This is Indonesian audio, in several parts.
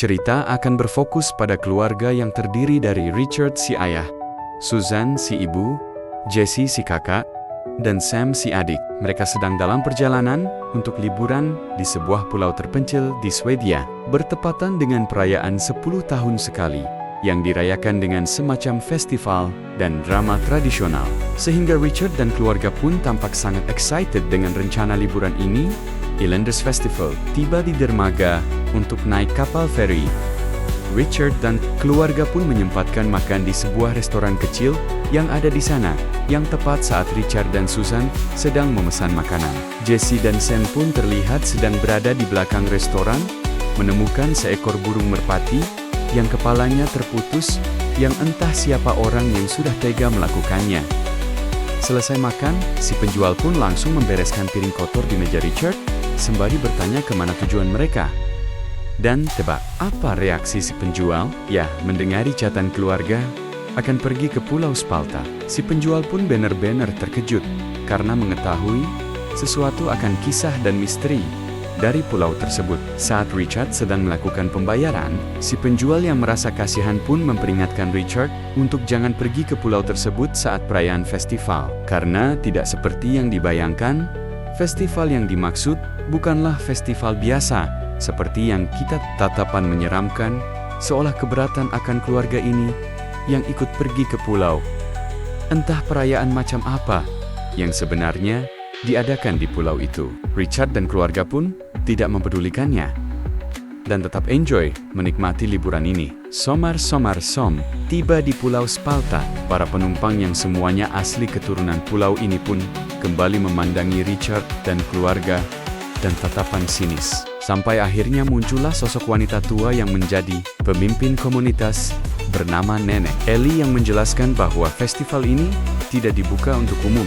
Cerita akan berfokus pada keluarga yang terdiri dari Richard si ayah, Susan si ibu, Jesse si kakak, dan Sam si adik. Mereka sedang dalam perjalanan untuk liburan di sebuah pulau terpencil di Swedia, bertepatan dengan perayaan 10 tahun sekali, yang dirayakan dengan semacam festival dan drama tradisional. Sehingga Richard dan keluarga pun tampak sangat excited dengan rencana liburan ini. Islanders Festival tiba di dermaga untuk naik kapal feri. Richard dan keluarga pun menyempatkan makan di sebuah restoran kecil yang ada di sana, yang tepat saat Richard dan Susan sedang memesan makanan. Jesse dan Sam pun terlihat sedang berada di belakang restoran, menemukan seekor burung merpati yang kepalanya terputus, yang entah siapa orang yang sudah tega melakukannya. Selesai makan, si penjual pun langsung membereskan piring kotor di meja Richard, sembari bertanya kemana tujuan mereka. Dan tebak, apa reaksi si penjual? Ya, mendengar catatan keluarga akan pergi ke Pulau Spalta. Si penjual pun benar-benar terkejut, karena mengetahui sesuatu akan kisah dan misteri dari pulau tersebut. Saat Richard sedang melakukan pembayaran, si penjual yang merasa kasihan pun memperingatkan Richard untuk jangan pergi ke pulau tersebut saat perayaan festival. Karena tidak seperti yang dibayangkan, festival yang dimaksud bukanlah festival biasa, seperti yang kita tatapan menyeramkan, seolah keberatan akan keluarga ini yang ikut pergi ke pulau. Entah perayaan macam apa yang sebenarnya diadakan di pulau itu. Richard dan keluarga pun tidak mempedulikannya dan tetap enjoy menikmati liburan ini. Som tiba di Pulau Spalta. Para penumpang yang semuanya asli keturunan pulau ini pun kembali memandangi Richard dan keluarga dan tatapan sinis. Sampai akhirnya muncullah sosok wanita tua yang menjadi pemimpin komunitas bernama Nenek Ellie yang menjelaskan bahwa festival ini tidak dibuka untuk umum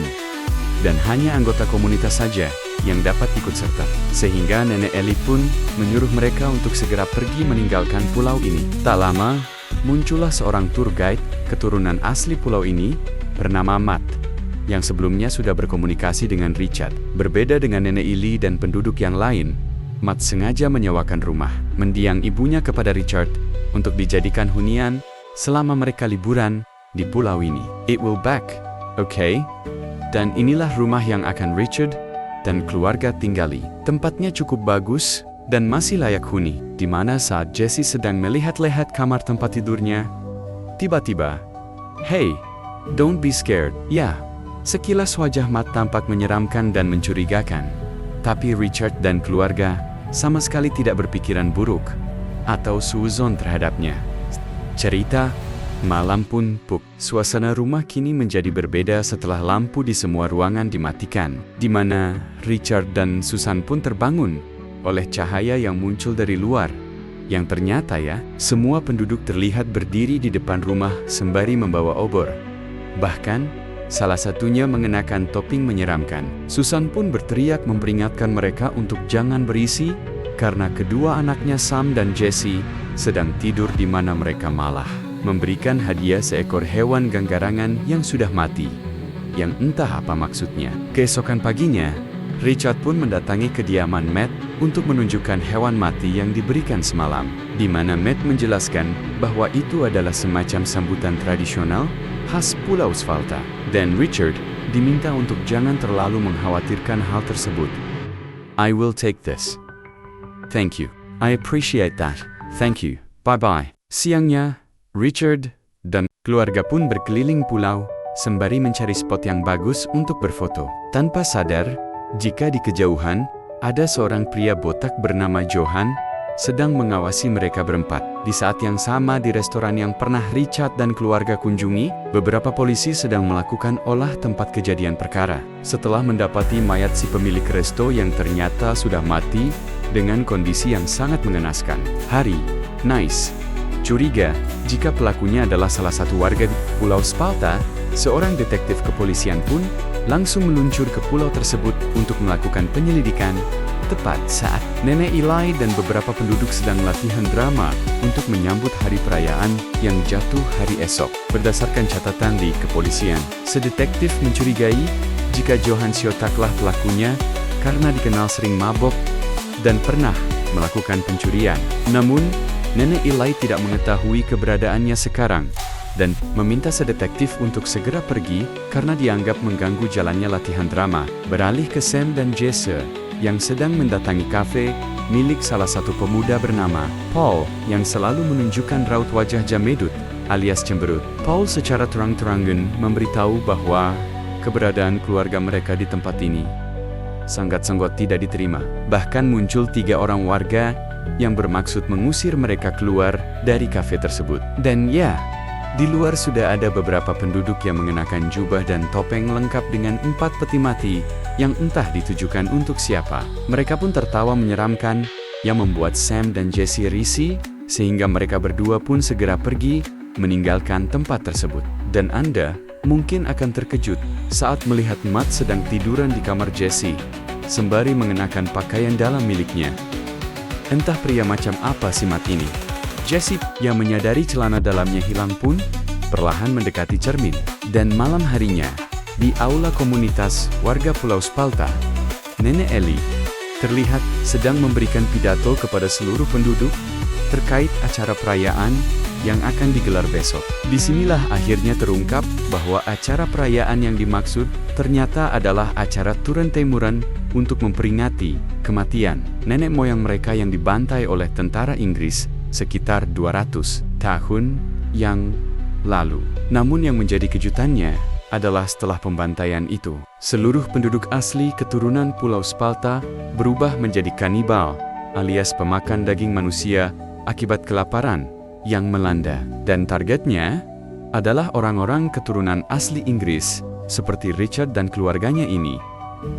dan hanya anggota komunitas saja yang dapat ikut serta. Sehingga Nenek Ellie pun menyuruh mereka untuk segera pergi meninggalkan pulau ini. Tak lama, muncullah seorang tour guide keturunan asli pulau ini bernama Matt, yang sebelumnya sudah berkomunikasi dengan Richard. Berbeda dengan Nenek Ellie dan penduduk yang lain, Matt sengaja menyewakan rumah mendiang ibunya kepada Richard untuk dijadikan hunian selama mereka liburan di pulau ini. It will back, okay? Dan inilah rumah yang akan Richard dan keluarga tinggali. Tempatnya cukup bagus dan masih layak huni, di mana saat Jesse sedang melihat-lihat kamar tempat tidurnya, tiba-tiba, "Hey, don't be scared." Ya, sekilas wajah Matt tampak menyeramkan dan mencurigakan. Tapi Richard dan keluarga sama sekali tidak berpikiran buruk atau suuzon terhadapnya. Cerita malam pun puk. Suasana rumah kini menjadi berbeda setelah lampu di semua ruangan dimatikan, di mana Richard dan Susan pun terbangun oleh cahaya yang muncul dari luar. Yang ternyata semua penduduk terlihat berdiri di depan rumah sembari membawa obor. Bahkan salah satunya mengenakan topeng menyeramkan. Susan pun berteriak memperingatkan mereka untuk jangan berisi, karena kedua anaknya Sam dan Jesse sedang tidur di mana mereka malah memberikan hadiah seekor hewan ganggarangan yang sudah mati, yang entah apa maksudnya. Keesokan paginya, Richard pun mendatangi kediaman Matt untuk menunjukkan hewan mati yang diberikan semalam, di mana Matt menjelaskan bahwa itu adalah semacam sambutan tradisional khas Pulau Spalta. Dan Richard diminta untuk jangan terlalu mengkhawatirkan hal tersebut. "I will take this. Thank you. I appreciate that. Thank you. Bye-bye." Siangnya, Richard dan keluarga pun berkeliling pulau sembari mencari spot yang bagus untuk berfoto. Tanpa sadar, jika di kejauhan ada seorang pria botak bernama Johan sedang mengawasi mereka berempat. Di saat yang sama di restoran yang pernah Richard dan keluarga kunjungi, beberapa polisi sedang melakukan olah tempat kejadian perkara. Setelah mendapati mayat si pemilik resto yang ternyata sudah mati dengan kondisi yang sangat mengenaskan, Harry Nice curiga jika pelakunya adalah salah satu warga di Pulau Spalta. Seorang detektif kepolisian pun langsung meluncur ke pulau tersebut untuk melakukan penyelidikan. Tepat saat Nenek Eli dan beberapa penduduk sedang latihan drama untuk menyambut hari perayaan yang jatuh hari esok. Berdasarkan catatan di kepolisian, sedetektif mencurigai jika Johan Siotaklah pelakunya karena dikenal sering mabok dan pernah melakukan pencurian. Namun, Nenek Eli tidak mengetahui keberadaannya sekarang, dan meminta sedetektif untuk segera pergi karena dianggap mengganggu jalannya latihan drama. Beralih ke Sam dan Jesse, yang sedang mendatangi kafe milik salah satu pemuda bernama Paul, yang selalu menunjukkan raut wajah Jamedut, alias cemberut. Paul secara terang-terangan memberitahu bahwa keberadaan keluarga mereka di tempat ini sangat-sangat tidak diterima. Bahkan muncul 3 orang warga yang bermaksud mengusir mereka keluar dari kafe tersebut. Dan ya, di luar sudah ada beberapa penduduk yang mengenakan jubah dan topeng lengkap dengan 4 peti mati yang entah ditujukan untuk siapa. Mereka pun tertawa menyeramkan yang membuat Sam dan Jesse risih, sehingga mereka berdua pun segera pergi meninggalkan tempat tersebut. Dan Anda mungkin akan terkejut saat melihat Matt sedang tiduran di kamar Jesse, sembari mengenakan pakaian dalam miliknya. Entah pria macam apa si Matt ini. Jesse, yang menyadari celana dalamnya hilang pun, perlahan mendekati cermin. Dan malam harinya, di aula komunitas warga Pulau Spalta, Nenek Eli terlihat sedang memberikan pidato kepada seluruh penduduk terkait acara perayaan yang akan digelar besok. Disinilah akhirnya terungkap bahwa acara perayaan yang dimaksud ternyata adalah acara turun temuran untuk memperingati kematian nenek moyang mereka yang dibantai oleh tentara Inggris sekitar 200 tahun yang lalu. Namun yang menjadi kejutannya adalah setelah pembantaian itu, seluruh penduduk asli keturunan Pulau Spalta berubah menjadi kanibal, alias pemakan daging manusia akibat kelaparan yang melanda. Dan targetnya adalah orang-orang keturunan asli Inggris, seperti Richard dan keluarganya ini.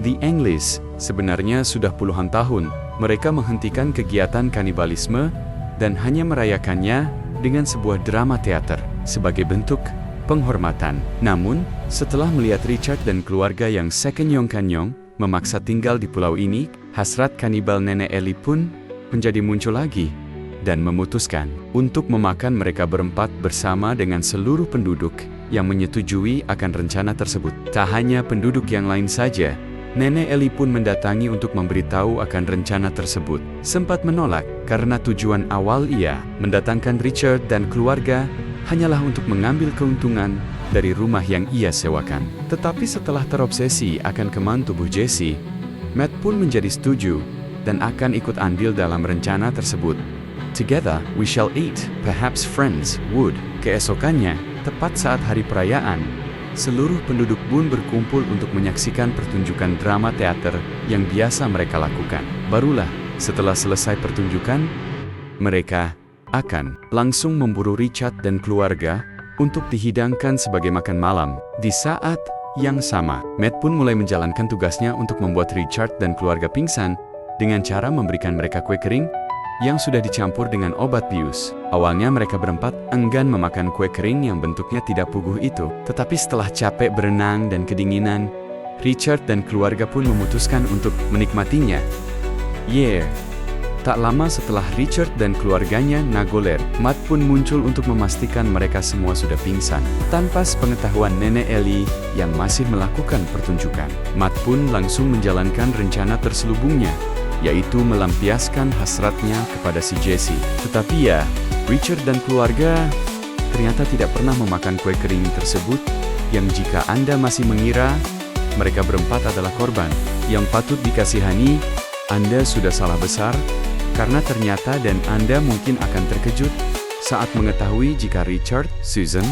The English sebenarnya sudah puluhan tahun mereka menghentikan kegiatan kanibalisme dan hanya merayakannya dengan sebuah drama teater sebagai bentuk penghormatan. Namun, setelah melihat Richard dan keluarga yang sekenyong-kenyong memaksa tinggal di pulau ini, hasrat kanibal Nenek Eli pun menjadi muncul lagi dan memutuskan untuk memakan mereka berempat bersama dengan seluruh penduduk yang menyetujui akan rencana tersebut. Tak hanya penduduk yang lain saja, Nenek Eli pun mendatangi untuk memberitahu akan rencana tersebut. Sempat menolak karena tujuan awal ia mendatangkan Richard dan keluarga hanyalah untuk mengambil keuntungan dari rumah yang ia sewakan. Tetapi setelah terobsesi akan kemauan tubuh Jesse, Matt pun menjadi setuju dan akan ikut andil dalam rencana tersebut. Together we shall eat, perhaps friends would. Keesokannya, tepat saat hari perayaan, seluruh penduduk pun berkumpul untuk menyaksikan pertunjukan drama teater yang biasa mereka lakukan. Barulah, setelah selesai pertunjukan, mereka akan langsung memburu Richard dan keluarga untuk dihidangkan sebagai makan malam. Di saat yang sama, Matt pun mulai menjalankan tugasnya untuk membuat Richard dan keluarga pingsan dengan cara memberikan mereka kue kering yang sudah dicampur dengan obat bius. Awalnya mereka berempat enggan memakan kue kering yang bentuknya tidak puguh itu, tetapi setelah capek berenang dan kedinginan, Richard dan keluarga pun memutuskan untuk menikmatinya. Tak lama setelah Richard dan keluarganya nagoler, Matt pun muncul untuk memastikan mereka semua sudah pingsan. Tanpa sepengetahuan Nenek Eli yang masih melakukan pertunjukan, Matt pun langsung menjalankan rencana terselubungnya, yaitu melampiaskan hasratnya kepada si Jesse. Tetapi ya, Richard dan keluarga ternyata tidak pernah memakan kue kering tersebut, yang jika Anda masih mengira mereka berempat adalah korban yang patut dikasihani, Anda sudah salah besar. Karena ternyata dan Anda mungkin akan terkejut saat mengetahui jika Richard, Susan,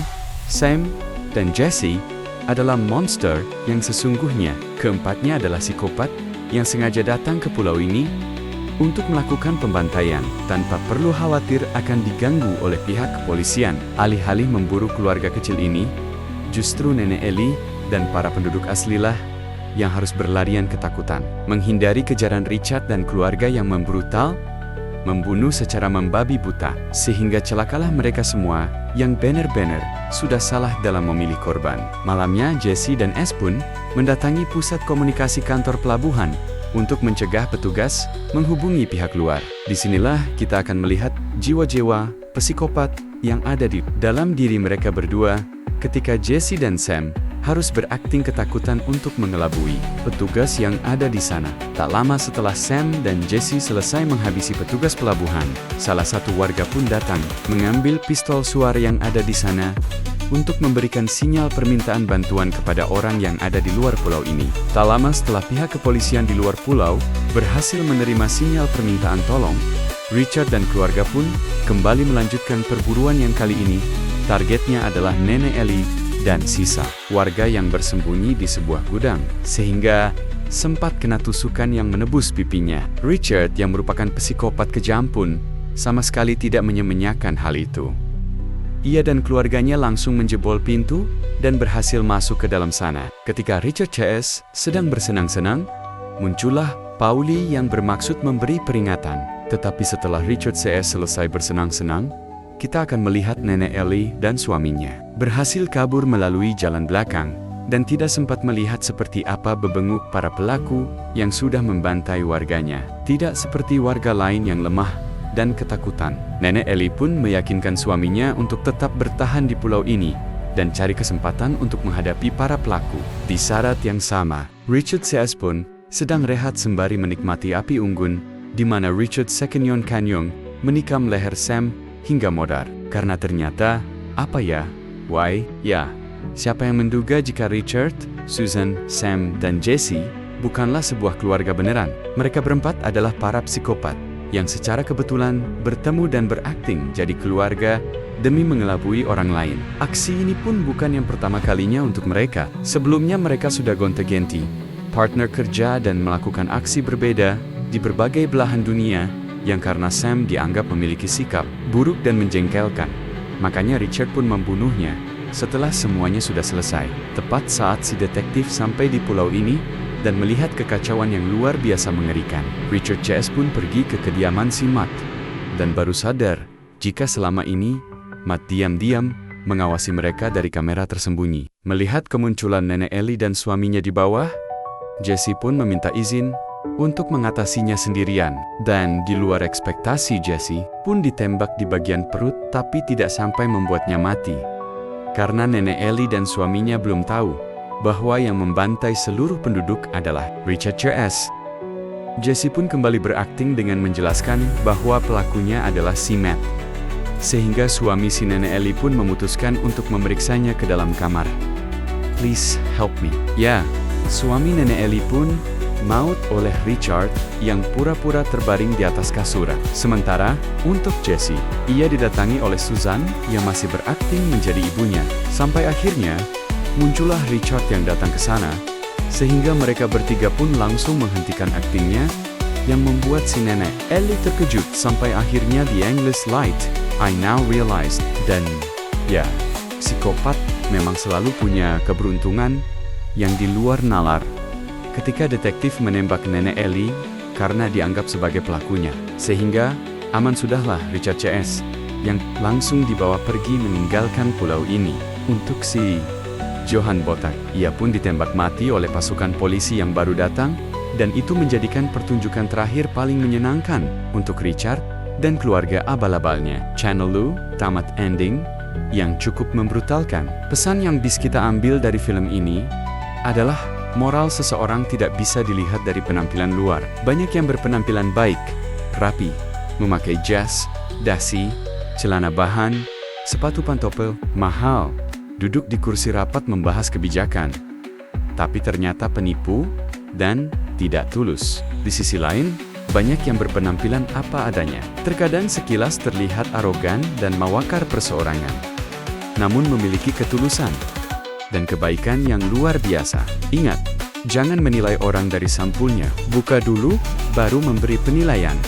Sam, dan Jesse adalah monster yang sesungguhnya. Keempatnya adalah psikopat yang sengaja datang ke pulau ini untuk melakukan pembantaian tanpa perlu khawatir akan diganggu oleh pihak kepolisian. Alih-alih memburu keluarga kecil ini, justru Nenek Eli dan para penduduk aslilah yang harus berlarian ketakutan, menghindari kejaran Richard dan keluarga yang membrutal, membunuh secara membabi buta, sehingga celakalah mereka semua yang benar-benar sudah salah dalam memilih korban. Malamnya, Jesse dan S pun mendatangi pusat komunikasi kantor pelabuhan untuk mencegah petugas menghubungi pihak luar. Disinilah kita akan melihat jiwa-jiwa psikopat yang ada di dalam diri mereka berdua ketika Jesse dan Sam harus berakting ketakutan untuk mengelabui petugas yang ada di sana. Tak lama setelah Sam dan Jesse selesai menghabisi petugas pelabuhan, salah satu warga pun datang, mengambil pistol suara yang ada di sana, untuk memberikan sinyal permintaan bantuan kepada orang yang ada di luar pulau ini. Tak lama setelah pihak kepolisian di luar pulau berhasil menerima sinyal permintaan tolong, Richard dan keluarga pun kembali melanjutkan perburuan yang kali ini. Targetnya adalah Nenek Ellie dan sisa warga yang bersembunyi di sebuah gudang, sehingga sempat kena tusukan yang menebus pipinya. Richard, yang merupakan psikopat kejam pun, sama sekali tidak menyia-nyiakan hal itu. Ia dan keluarganya langsung menjebol pintu dan berhasil masuk ke dalam sana. Ketika Richard CS sedang bersenang-senang, muncullah Pauli yang bermaksud memberi peringatan. Tetapi setelah Richard CS selesai bersenang-senang, kita akan melihat Nenek Ellie dan suaminya berhasil kabur melalui jalan belakang dan tidak sempat melihat seperti apa bebenguk para pelaku yang sudah membantai warganya. Tidak seperti warga lain yang lemah dan ketakutan, Nenek Ellie pun meyakinkan suaminya untuk tetap bertahan di pulau ini dan cari kesempatan untuk menghadapi para pelaku. Di saat yang sama, Richard CS pun sedang rehat sembari menikmati api unggun, di mana Richard Sekenyon Kanyong menikam leher Sam hingga modar. Karena ternyata, siapa yang menduga jika Richard, Susan, Sam, dan Jesse bukanlah sebuah keluarga beneran. Mereka berempat adalah para psikopat yang secara kebetulan bertemu dan berakting jadi keluarga demi mengelabui orang lain. Aksi ini pun bukan yang pertama kalinya untuk mereka. Sebelumnya mereka sudah gonta-ganti partner kerja dan melakukan aksi berbeda di berbagai belahan dunia, yang karena Sam dianggap memiliki sikap buruk dan menjengkelkan. Makanya Richard pun membunuhnya setelah semuanya sudah selesai. Tepat saat si detektif sampai di pulau ini dan melihat kekacauan yang luar biasa mengerikan, Richard CS pun pergi ke kediaman si Matt dan baru sadar jika selama ini Matt diam-diam mengawasi mereka dari kamera tersembunyi. Melihat kemunculan Nenek Ellie dan suaminya di bawah, Jesse pun meminta izin untuk mengatasinya sendirian. Dan di luar ekspektasi, Jesse pun ditembak di bagian perut tapi tidak sampai membuatnya mati. Karena Nenek Ellie dan suaminya belum tahu bahwa yang membantai seluruh penduduk adalah Richard CS. Jesse pun kembali berakting dengan menjelaskan bahwa pelakunya adalah si Matt. Sehingga suami si Nenek Ellie pun memutuskan untuk memeriksanya ke dalam kamar. Please help me. Ya, suami Nenek Ellie pun maut oleh Richard yang pura-pura terbaring di atas kasur. Sementara, untuk Jesse, ia didatangi oleh Susan yang masih berakting menjadi ibunya. Sampai akhirnya, muncullah Richard yang datang ke sana, sehingga mereka bertiga pun langsung menghentikan aktingnya, yang membuat si Nenek Ellie terkejut. Sampai akhirnya the endless light, I now realized. Dan, ya, psikopat memang selalu punya keberuntungan yang di luar nalar. Ketika detektif menembak Nenek Ellie karena dianggap sebagai pelakunya. Sehingga, aman sudahlah Richard CS, yang langsung dibawa pergi meninggalkan pulau ini. Untuk si Johan Botak, ia pun ditembak mati oleh pasukan polisi yang baru datang, dan itu menjadikan pertunjukan terakhir paling menyenangkan untuk Richard dan keluarga abal-abalnya. Channel Lu, tamat ending, yang cukup membrutalkan. Pesan yang bisa kita ambil dari film ini adalah moral seseorang tidak bisa dilihat dari penampilan luar. Banyak yang berpenampilan baik, rapi, memakai jas, dasi, celana bahan, sepatu pantopel, mahal, duduk di kursi rapat membahas kebijakan. Tapi ternyata penipu dan tidak tulus. Di sisi lain, banyak yang berpenampilan apa adanya. Terkadang sekilas terlihat arogan dan mawakar perseorangan, namun memiliki ketulusan dan kebaikan yang luar biasa. Ingat, jangan menilai orang dari sampulnya. Buka dulu, baru memberi penilaian.